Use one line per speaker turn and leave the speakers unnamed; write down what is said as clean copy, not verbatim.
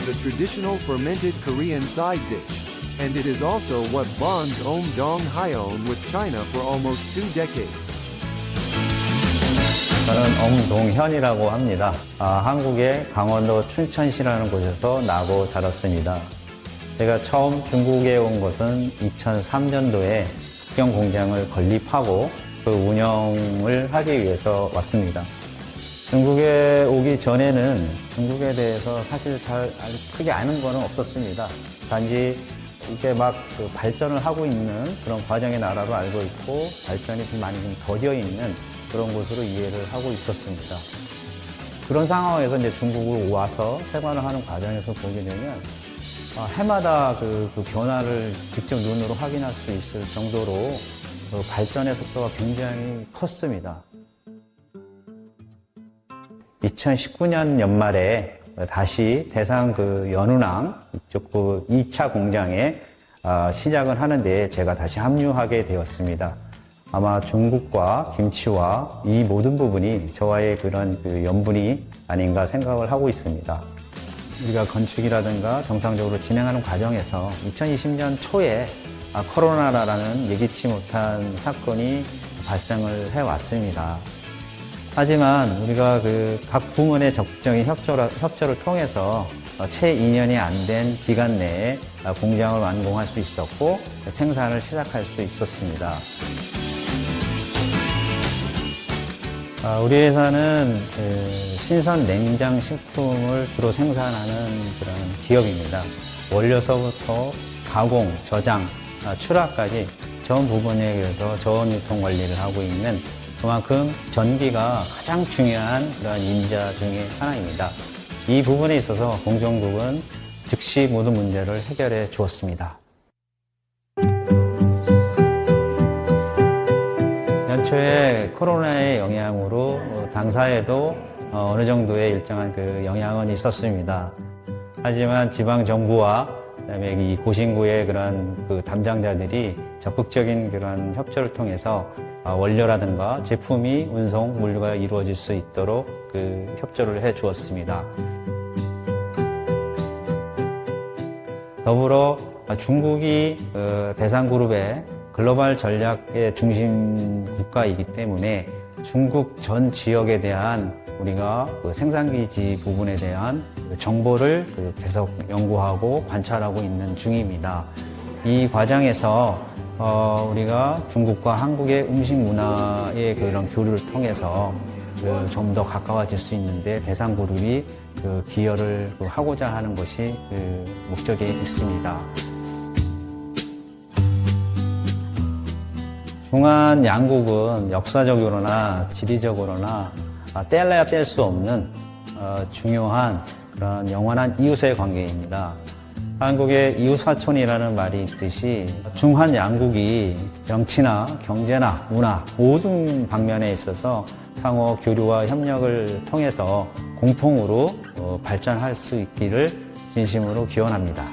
is a traditional fermented Korean side dish, and it is also what bonds Ong-dong-hyeon with China for almost 2 decades.
저는 엉동현이라고 합니다. 한국의 강원도 춘천시라는 곳에서 나고 자랐습니다. 제가 처음 중국에 온 것은 2003년도에 숙경 공장을 건립하고 그 운영을 하기 위해서 왔습니다. 중국에 오기 전에는 중국에 대해서 사실 잘 크게 아는 거는 없었습니다. 단지 이게 막 발전을 하고 있는 그런 과정의 나라로 알고 있고 발전이 좀 많이 좀 더뎌 있는 그런 곳으로 이해를 하고 있었습니다. 그런 상황에서 이제 중국을 와서 생활을 하는 과정에서 보게 되면 해마다 그 변화를 직접 눈으로 확인할 수 있을 정도로 발전의 속도가 굉장히 컸습니다. 2019년 연말에 다시 대상 연운항 이쪽 2차 공장에 시작을 하는데 제가 다시 합류하게 되었습니다. 아마 중국과 김치와 이 모든 부분이 저와의 그런 연분이 아닌가 생각을 하고 있습니다. 우리가 건축이라든가 정상적으로 진행하는 과정에서 2020년 초에 코로나라는 예기치 못한 사건이 발생을 해왔습니다. 하지만 우리가 각 부문의 적극적인 협조를 통해서 채 2년이 안 된 기간 내에 공장을 완공할 수 있었고 생산을 시작할 수 있었습니다. 우리 회사는 신선 냉장 식품을 주로 생산하는 그런 기업입니다. 원료서부터 가공, 저장, 출하까지 전 부분에 의해서 저온 유통 관리를 하고 있는 그만큼 전기가 가장 중요한 그런 임자 중에 하나입니다. 이 부분에 있어서 공정국은 즉시 모든 문제를 해결해 주었습니다. 연초에 코로나의 영향으로 당사에도 어느 정도의 일정한 영향은 있었습니다. 하지만 지방 정부와 그다음에 이 고신구의 그런 담당자들이 적극적인 그런 협조를 통해서 원료라든가 제품이 운송, 물류가 이루어질 수 있도록 협조를 해 주었습니다. 더불어 중국이 대상그룹의 글로벌 전략의 중심 국가이기 때문에 중국 전 지역에 대한 우리가 생산기지 부분에 대한 정보를 계속 연구하고 관찰하고 있는 중입니다. 이 과정에서 우리가 중국과 한국의 음식 문화의 그런 교류를 통해서 좀 더 가까워질 수 있는데 대상그룹이 기여를 하고자 하는 것이 목적에 있습니다. 중한 양국은 역사적으로나 지리적으로나 떼려야 뗄 수 없는 중요한 그런 영원한 이웃의 관계입니다. 한국의 이웃사촌이라는 말이 있듯이 중한 양국이 정치나 경제나 문화 모든 방면에 있어서 상호 교류와 협력을 통해서 공통으로 발전할 수 있기를 진심으로 기원합니다.